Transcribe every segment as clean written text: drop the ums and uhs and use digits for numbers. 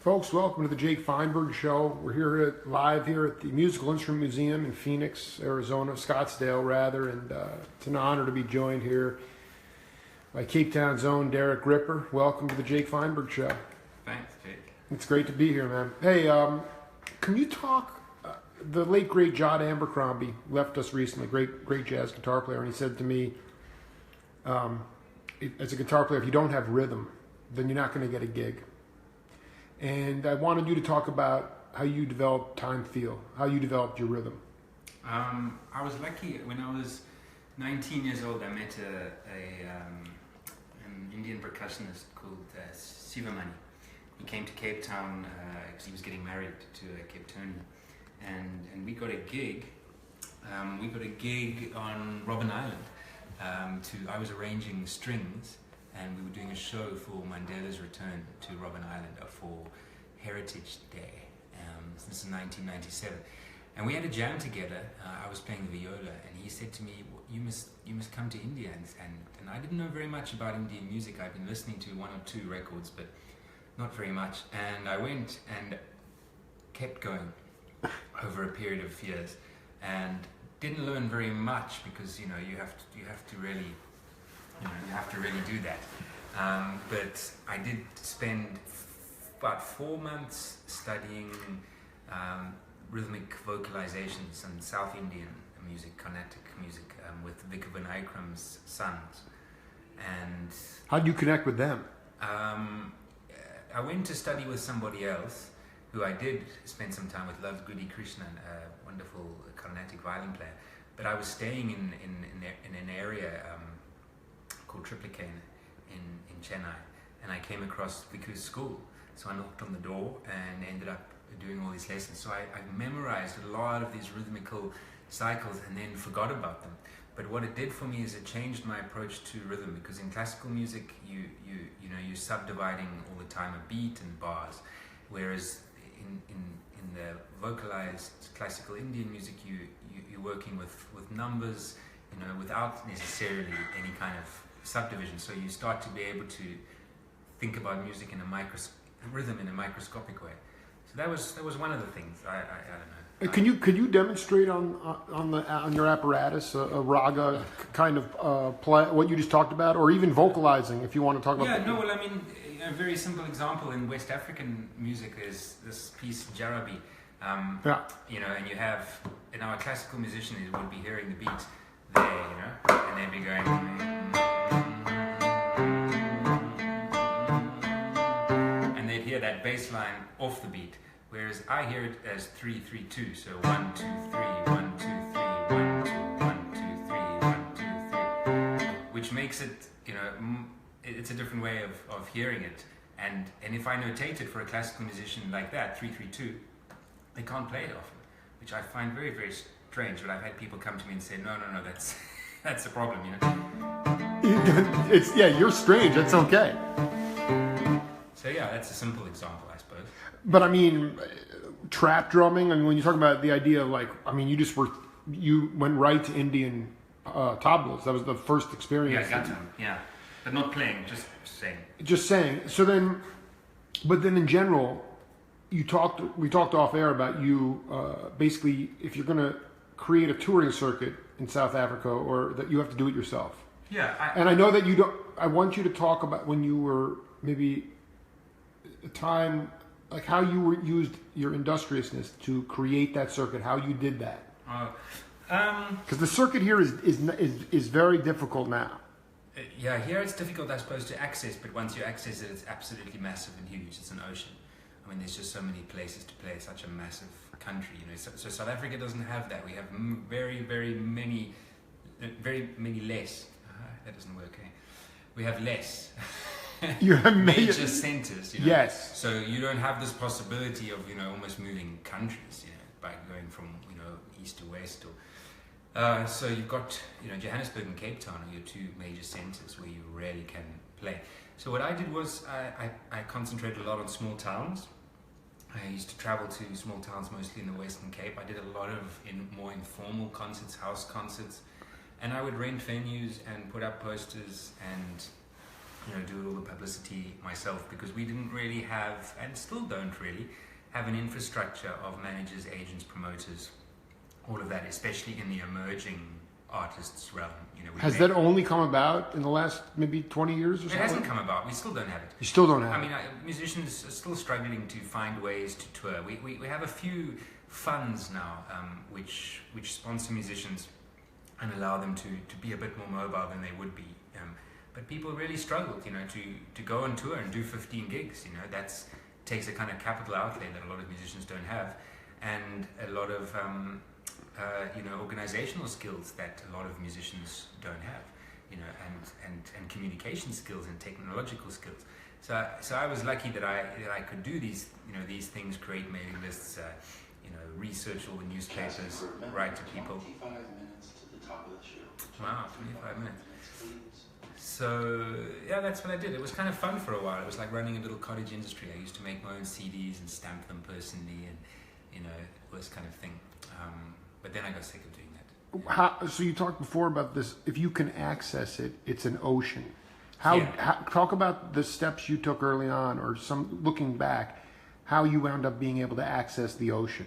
Folks, welcome to the Jake Feinberg Show. We're live here at the Musical Instrument Museum in Phoenix, Arizona, Scottsdale rather, and it's an honor to be joined here by Cape Town's own Derek Ripper. Welcome to the Jake Feinberg Show. Thanks, Jake. It's great to be here, man. Hey, can you talk? The late great John Abercrombie left us recently, great jazz guitar player, and he said to me, as a guitar player, if you don't have rhythm, then you're not going to get a gig. And I wanted you to talk about how you developed time feel, how you developed your rhythm. I was lucky when I was 19 years old. I met an Indian percussionist called Sivamani. He came to Cape Town because he was getting married to a Cape Townian, and we got a gig. We got a gig on Robben Island. I was arranging strings. And we were doing a show for Mandela's return to Robben Island for Heritage Day. This is 1997, and we had a jam together. I was playing the viola, and he said to me, "You must come to India." And I didn't know very much about Indian music. I'd been listening to one or two records, but not very much. And I went and kept going over a period of years, and didn't learn very much because you have to really. You have to really do that. But I did spend about 4 months studying rhythmic vocalizations and South Indian music, Carnatic music, with Vika Vinayakram's sons. And how did you connect with them? I went to study with somebody else who I did spend some time with, Love Goody Krishnan, a wonderful Carnatic violin player. But I was staying in an area called Triplicane in Chennai, and I came across Viku's school. So I knocked on the door and ended up doing all these lessons. So I memorized a lot of these rhythmical cycles and then forgot about them. But what it did for me is it changed my approach to rhythm, because in classical music you're subdividing all the time a beat and bars, whereas in the vocalized classical Indian music you're working with numbers, without necessarily any kind of subdivision. So you start to be able to think about music in rhythm in a microscopic way. So that was one of the things. I don't know. Could you demonstrate on your apparatus a raga kind of play, what you just talked about, or even vocalizing if you want to talk about? Yeah, no. Well, I mean, a very simple example in West African music is this piece Jarabi. And you have in our classical musician would be hearing the beat there, and they'd be going. Hear that bass line off the beat, whereas I hear it as 3-3-2. So 1 2 3 1 2 3 1 2 1 2 3 1 2 3, which makes it it's a different way of hearing it. And if I notate it for a classical musician like that 3-3-2, they can't play it often, which I find very, very strange. But I've had people come to me and say, no, that's the problem, You're strange. It's okay. So yeah, that's a simple example, I suppose. But I mean, trap drumming. I mean, when you talk about the idea of you went right to Indian tablas. That was the first experience. Yeah, I got them. Yeah, but not playing, just saying. Just saying. So then, but then in general, we talked off air about you basically if you're going to create a touring circuit in South Africa, or that you have to do it yourself. Yeah. And I know that you don't. I want you to talk about when you were maybe a time, like how you used your industriousness to create that circuit, how you did that. Because the circuit here is very difficult now. Yeah, here it's difficult, I suppose, to access, but once you access it, it's absolutely massive and huge. It's an ocean. I mean, there's just so many places to play. It's such a massive country, So South Africa doesn't have that. We have very, very many less. That doesn't work. We have less. You have major centers, Yes. So you don't have this possibility of almost moving countries, by going from east to west. Or so you've got Johannesburg and Cape Town are your two major centers where you really can play. So what I did was I concentrated a lot on small towns. I used to travel to small towns, mostly in the Western Cape. I did a lot of more informal concerts, house concerts, and I would rent venues and put up posters and do all the publicity myself, because we didn't really have, and still don't really, have an infrastructure of managers, agents, promoters, all of that, especially in the emerging artists realm. Has that only come about in the last maybe 20 years or something? It hasn't come about. We still don't have it. You still don't have it? I mean, musicians are still struggling to find ways to tour. We have a few funds now which sponsor musicians and allow them to be a bit more mobile than they would be. But people really struggle, to go on tour and do 15 gigs. That takes a kind of capital outlay that a lot of musicians don't have, and a lot of organizational skills that a lot of musicians don't have, and communication skills and technological skills. So I was lucky that I could do these things, create mailing lists, research all the newspapers, write to people. 25 minutes to the top of the show. Wow, 25 minutes. So yeah, that's what I did. It was kind of fun for a while. It was like running a little cottage industry. I used to make my own CDs and stamp them personally, and this kind of thing. But then I got sick of doing that. So you talked before about this. If you can access it, it's an ocean. Talk about the steps you took early on, or looking back, how you wound up being able to access the ocean.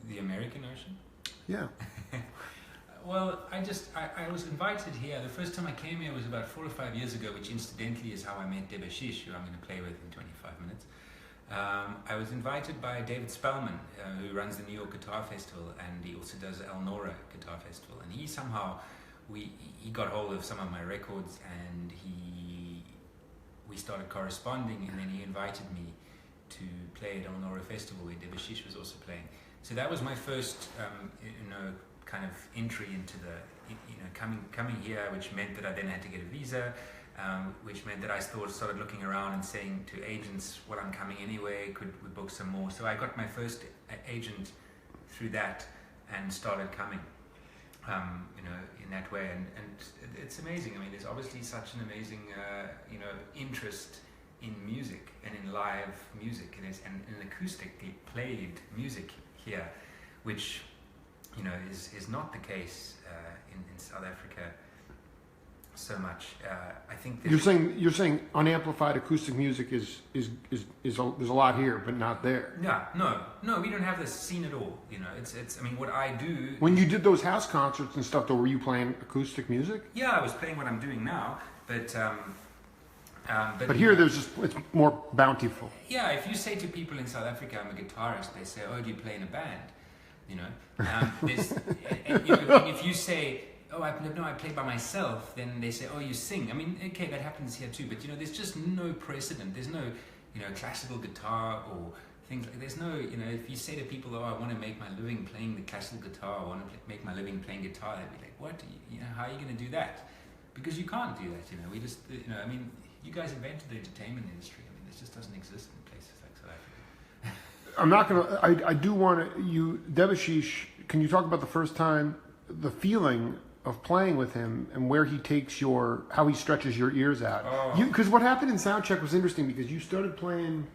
The American Ocean? Yeah. Well, I was invited here. The first time I came here was about 4 or 5 years ago, which incidentally is how I met Debashish, who I'm going to play with in 25 minutes. I was invited by David Spellman, who runs the New York Guitar Festival, and he also does the El Nora Guitar Festival. And he somehow, he got hold of some of my records, and we started corresponding, and then he invited me to play at El Nora Festival, where Debashish was also playing. So that was my first, kind of entry into the, coming here, which meant that I then had to get a visa, which meant that I started looking around and saying to agents, well, I'm coming anyway, could we book some more? So I got my first agent through that and started coming, in that way. And it's amazing. I mean, there's obviously such an amazing, interest in music and in live music and in acoustically played music here, which is not the case in South Africa so much. I think you're saying unamplified acoustic music is there's a lot here, but not there. Yeah, no, we don't have this scene at all. It's. I mean, what I do. When you did those house concerts and stuff, though, were you playing acoustic music? Yeah, I was playing what I'm doing now, but. But here, it's more bountiful. Yeah, if you say to people in South Africa, I'm a guitarist, they say, "Oh, do you play in a band?" If you say, "Oh, I play by myself," then they say, "Oh, you sing." I mean, okay, that happens here too, but there's just no precedent. There's no, classical guitar or things like. There's no, if you say to people, "Oh, I want to make my living playing the classical guitar. I want to make my living playing guitar," they'd be like, "What? How are you going to do that?" Because you can't do that. We just, I mean. You guys invented the entertainment industry. I mean, this just doesn't exist in places like South Africa. I'm not going to... I do want to... Debashish, can you talk about the first time, the feeling of playing with him and where he takes how he stretches your ears out? Because what happened in Soundcheck was interesting, because you started playing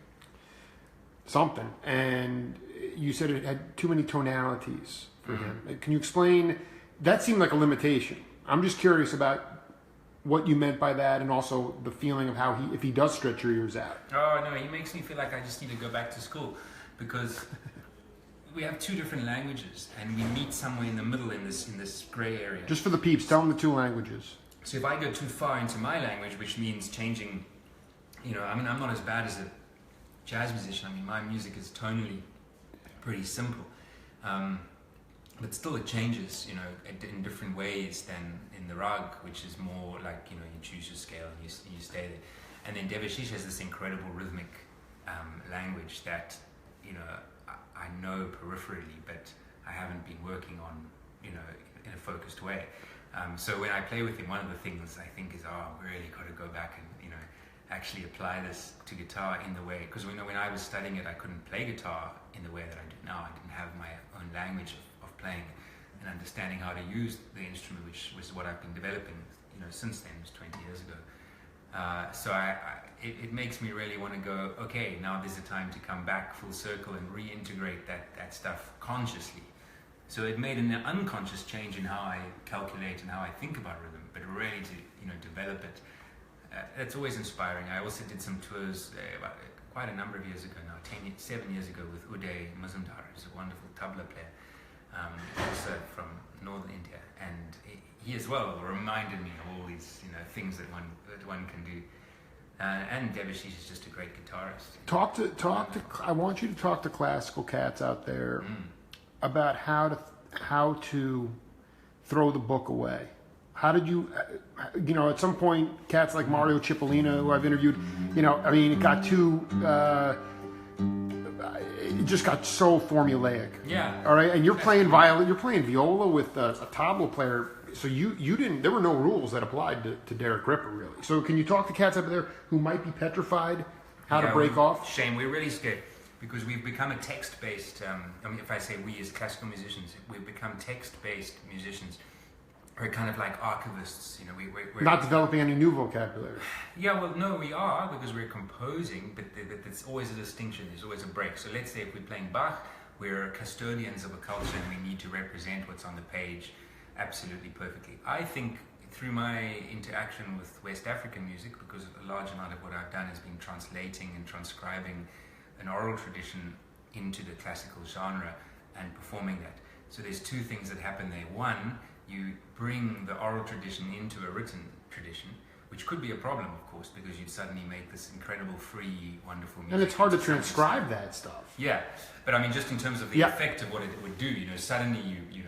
something and you said it had too many tonalities for him. Can you explain... That seemed like a limitation. I'm just curious about what you meant by that, and also the feeling of how if he does stretch your ears out. Oh no, he makes me feel like I just need to go back to school, because we have two different languages and we meet somewhere in the middle in this grey area. Just for the peeps, tell them the two languages. So if I go too far into my language, which means changing, I mean, I'm not as bad as a jazz musician. I mean, my music is tonally pretty simple. But still it changes, in different ways than in the rag, which is more like, you choose your scale and you stay there. And then Debashish has this incredible rhythmic language that, I know peripherally, but I haven't been working on, in a focused way. So when I play with him, one of the things I think is, I've really got to go back and, actually apply this to guitar in the way, because when I was studying it, I couldn't play guitar in the way that I do now. I didn't have my own language of playing and understanding how to use the instrument, which was what I've been developing, since then. It was 20 years ago. So it makes me really want to go, okay, now there's a time to come back full circle and reintegrate that stuff consciously. So it made an unconscious change in how I calculate and how I think about rhythm, but really to develop it It's always inspiring. I also did some tours quite a number of years ago now, 7 years ago, with Uday Mazumdar, who's a wonderful tabla player, also from northern India, and he as well reminded me of all these things that one can do. And Devashish is just a great guitarist. I want you to talk to classical cats out there about how to throw the book away. How did you, at some point, cats like Mario Cipollina, who I've interviewed, it got too, it just got so formulaic. Yeah. All right, and you're playing viola with a tabla player, so you didn't, there were no rules that applied to Derek Ripper, really. So can you talk to cats up there who might be petrified how to break off? Shame, we're really scared. Because we've become a text-based, if I say we as classical musicians, we've become text-based musicians. We're kind of like archivists, we're not developing any new vocabulary. Yeah, well, no, we are, because we're composing, but there's always a distinction, there's always a break. So let's say if we're playing Bach, we're custodians of a culture and we need to represent what's on the page absolutely perfectly. I think through my interaction with West African music, because a large amount of what I've done has been translating and transcribing an oral tradition into the classical genre and performing that. So there's two things that happen there. One, you bring the oral tradition into a written tradition, which could be a problem, of course, because you'd suddenly make this incredible, free, wonderful music. And it's hard to transcribe that stuff. Yeah, but I mean, just in terms of the effect of what it would do, suddenly you're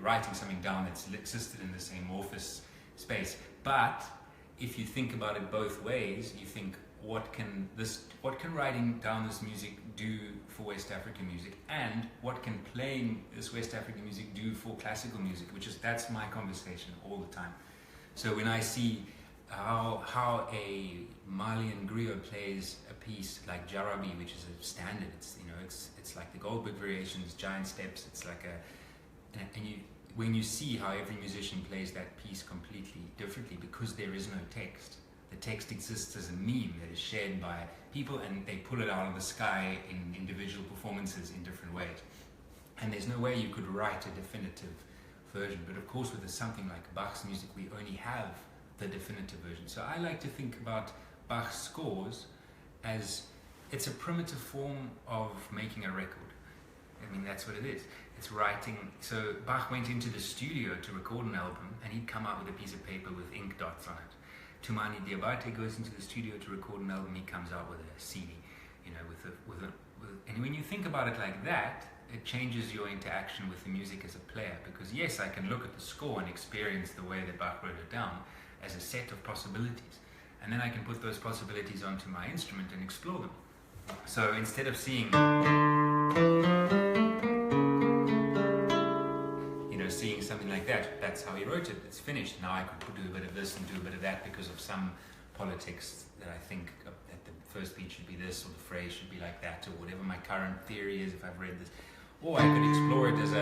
writing something down that's existed in this amorphous space. But if you think about it both ways, you think, what can writing down this music do for West African music, and what can playing this West African music do for classical music, that's my conversation all the time. So when I see how a Malian griot plays a piece like Jarabi, which is a standard, it's like the Goldberg variations, giant steps, it's like when you see how every musician plays that piece completely differently because there is no text. The text exists as a meme that is shared by people, and they pull it out of the sky in individual performances in different ways. And there's no way you could write a definitive version. But of course, with something like Bach's music, we only have the definitive version. So I like to think about Bach's scores as it's a primitive form of making a record. I mean, that's what it is. It's writing. So Bach went into the studio to record an album, and he'd come out with a piece of paper with ink dots on it. Tumani Diabate goes into the studio to record an album. He comes out with a CD, and when you think about it like that, it changes your interaction with the music as a player. Because yes, I can look at the score and experience the way that Bach wrote it down as a set of possibilities, and then I can put those possibilities onto my instrument and explore them. So instead of seeing something like that, that's how he wrote it, it's finished. Now I could do a bit of this and do a bit of that because of some politics that I think that the first beat should be this, or the phrase should be like that, or whatever my current theory is if I've read this. Or I could explore it as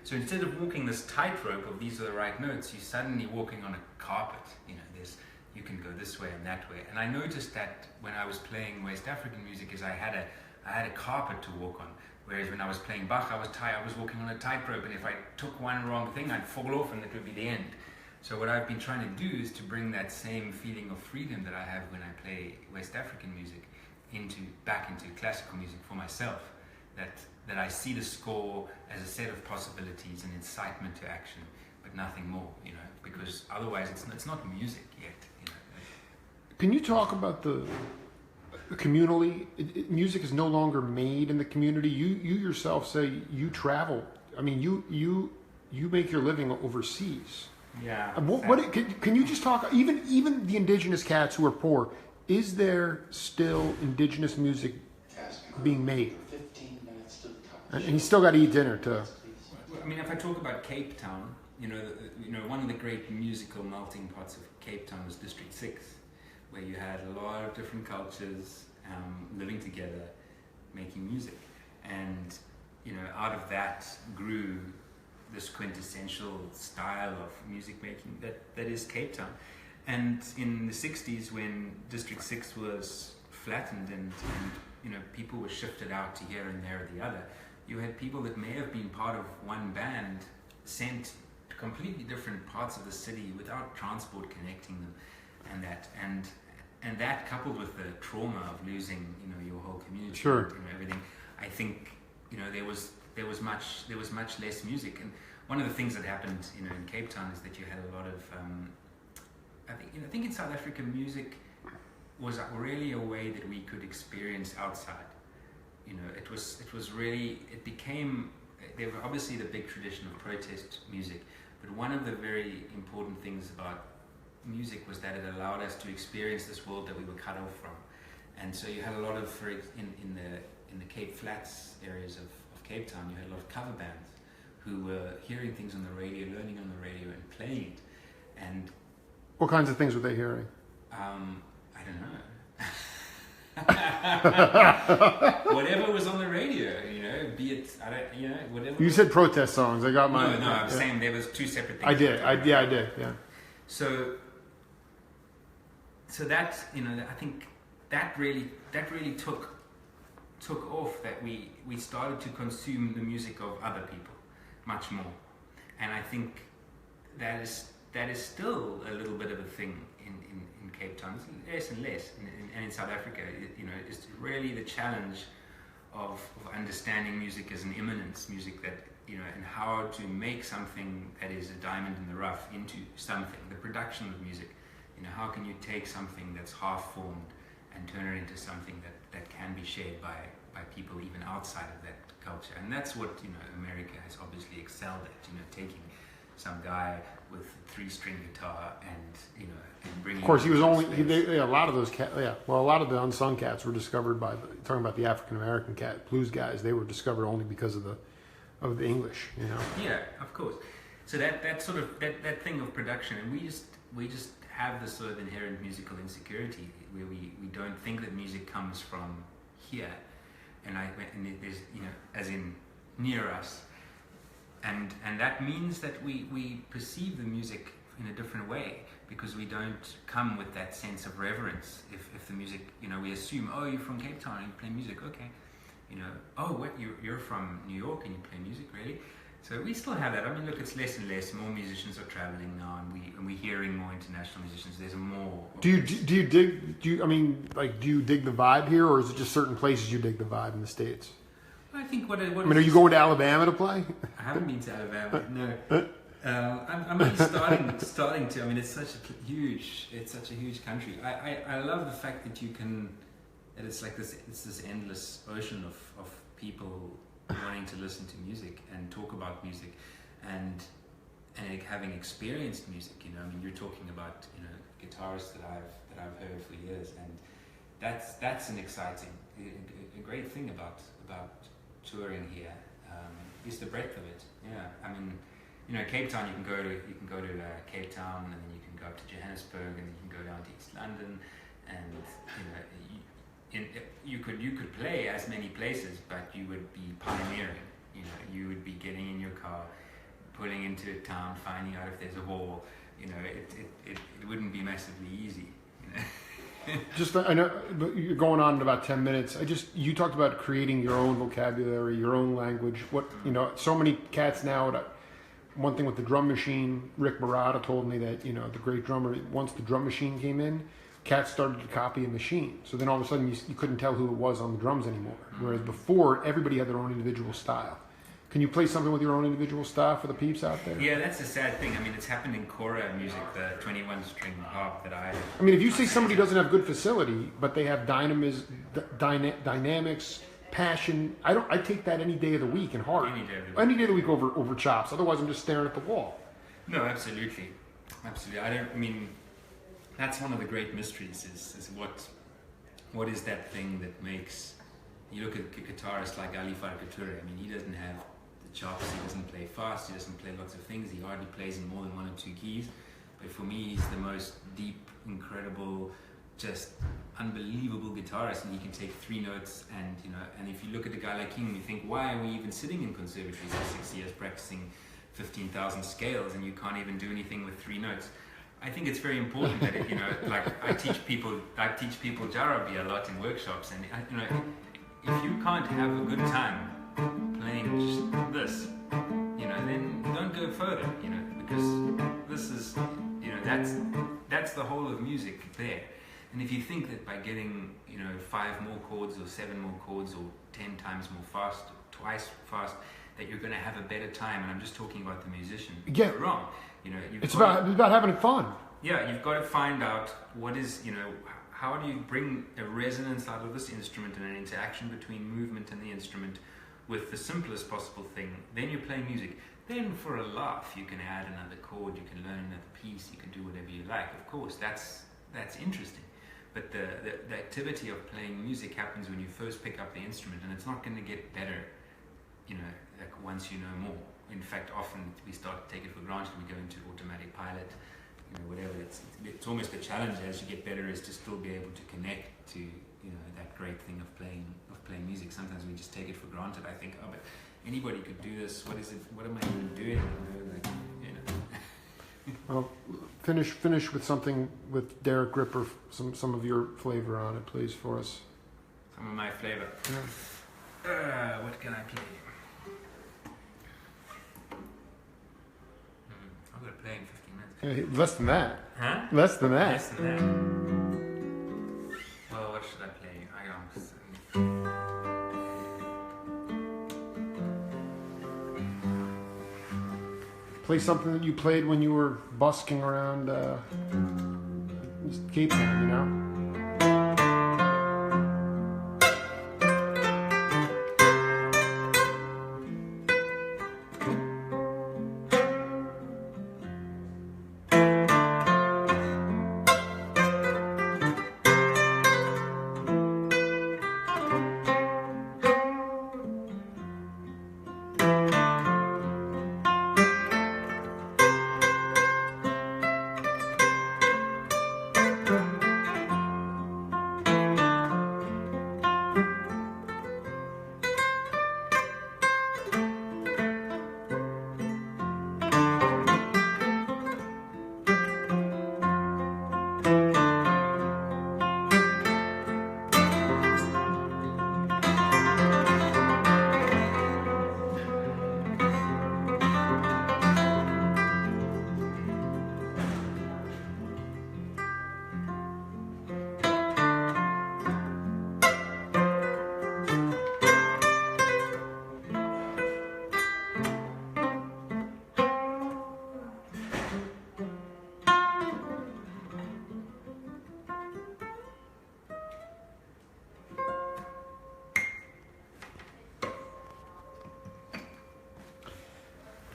So instead of walking this tightrope of these are the right notes, you're suddenly walking on a carpet. You can go this way and that way. And I noticed that when I was playing West African music, I had a carpet to walk on. Whereas when I was playing Bach, I was walking on a tightrope, and if I took one wrong thing, I'd fall off, and that would be the end. So what I've been trying to do is to bring that same feeling of freedom that I have when I play West African music back into classical music for myself. That I see the score as a set of possibilities and incitement to action, but nothing more, because otherwise it's not music yet. Can you talk about the communally? Music is no longer made in the community. You yourself say you travel. I mean, you make your living overseas. Yeah. Can you just talk? Even the indigenous cats who are poor, is there still indigenous music being made? 15 minutes to the top. And you still got to eat dinner too. I mean, if I talk about Cape Town, one of the great musical melting pots of Cape Town was District 6, where you had a lot of different cultures living together, making music. And, out of that grew this quintessential style of music making that is Cape Town. And in the 60s, when District 6 was flattened and people were shifted out to here and there or the other, you had people that may have been part of one band sent to completely different parts of the city without transport connecting them, and that coupled with the trauma of losing your whole community, sure, everything, I think there was much less music. And one of the things that happened in Cape Town is that you had a lot of I think in South Africa, music was really a way that we could experience outside. It became, there were obviously the big tradition of protest music, but one of the very important things about music was that it allowed us to experience this world that we were cut off from. And so you had a lot of, in the Cape Flats areas of Cape Town, you had a lot of cover bands who were hearing things on the radio, learning on the radio and playing it. And what kinds of things were they hearing? I don't know. Whatever was on the radio, be it, whatever. You said protest songs. I got my. No, I'm saying there was two separate things. I did. Yeah. So that, I think that really took off, that we started to consume the music of other people much more. And I think that is still a little bit of a thing in Cape Town. It's less and less, and in South Africa, it's really the challenge of understanding music as an immanence, music that, and how to make something that is a diamond in the rough into something. The production of music, how can you take something that's half formed and turn it into something that can be shared by people even outside of that culture. And that's what America has obviously excelled at, taking some guy with a 3-string guitar and bringing. Of course, he was only a lot of those a lot of the unsung cats were discovered by talking about the African American cat blues guys. They were discovered only because of the English, Yeah, of course. So that sort of that thing of production, and we just have this sort of inherent musical insecurity where we don't think that music comes from here, and there's as in near us. And that means that we perceive the music in a different way, because we don't come with that sense of reverence. If the music, we assume, oh, you're from Cape Town and you play music, okay. Oh, what, you're from New York and you play music, really? So we still have that. I mean, look, it's less and less. More musicians are traveling now, and we're hearing more international musicians. There's more. Do you dig the vibe here, or is it just certain places you dig the vibe in the States? I think what are you going to Alabama to play? I haven't been to Alabama. No. I'm really starting to. I mean, it's such a huge country. I love the fact that that it's like this. It's this endless ocean of people wanting to listen to music and talk about music, and having experienced music. I mean, you're talking about guitarists that I've heard for years, and that's an exciting, a great thing about touring here, is the breadth of it. Yeah, I mean, Cape Town, you can go to Cape Town, and then you can go up to Johannesburg, and then you can go down to East London, and you could play as many places, but you would be pioneering. You would be getting in your car, pulling into a town, finding out if there's a wall. It wouldn't be massively easy. Just, I know you're going on in about 10 minutes. You talked about creating your own vocabulary, your own language. So many cats now. One thing with the drum machine, Rick Barada told me that, the great drummer, once the drum machine came in, cats started to copy a machine. So then all of a sudden you couldn't tell who it was on the drums anymore. Whereas before, everybody had their own individual style. Can you play something with your own individual style for the peeps out there? Yeah, that's a sad thing. I mean, it's happened in Kora music, the 21-string harp that I mean, if you say somebody doesn't have good facility, but they have dynamics, passion, I take that any day of the week in heart. Any day of the week over chops. Otherwise, I'm just staring at the wall. No, absolutely. That's one of the great mysteries is what is that thing that makes. You look at a guitarist like Ali Farkature. I mean, he doesn't have the chops. He doesn't play fast. He doesn't play lots of things. He hardly plays in more than 1 or 2 keys. But for me, he's the most deep, incredible, just unbelievable guitarist, and he can take 3 notes. And and if you look at a guy like him, you think, why are we even sitting in conservatories for 6 years practicing 15,000 scales, and you can't even do anything with 3 notes? I think it's very important that like I teach people jarabi a lot in workshops, and if you can't have a good time playing just this, then don't go further, because this is, that's the whole of music there. And if you think that by getting, 5 more chords or 7 more chords or 10 times more fast, twice fast, that you're going to have a better time, and I'm just talking about the musician, you're wrong. It's about having fun. Yeah, you've got to find out what is, how do you bring a resonance out of this instrument and an interaction between movement and the instrument with the simplest possible thing. Then you're playing music. Then for a laugh, you can add another chord, you can learn another piece, you can do whatever you like. Of course, that's interesting. But the activity of playing music happens when you first pick up the instrument, and it's not going to get better, like once you know more. In fact, often we start to take it for granted. We go into automatic pilot, whatever. It's almost a challenge as you get better, is to still be able to connect to that great thing of playing music. Sometimes we just take it for granted. I think, oh, but anybody could do this. What is it? What am I even doing? Well, finish with something with Derek Gripper, some of your flavor on it, please, for us. Some of my flavor. Yeah. What can I play? I'm going to play in 15 minutes. Less than that. Huh? Less than that. Less than that. Well, what should I play? Play something that you played when you were busking around Cape Town,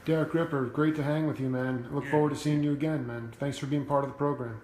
Derek Gripper, great to hang with you, man. Look forward to seeing you again, man. Thanks for being part of the program.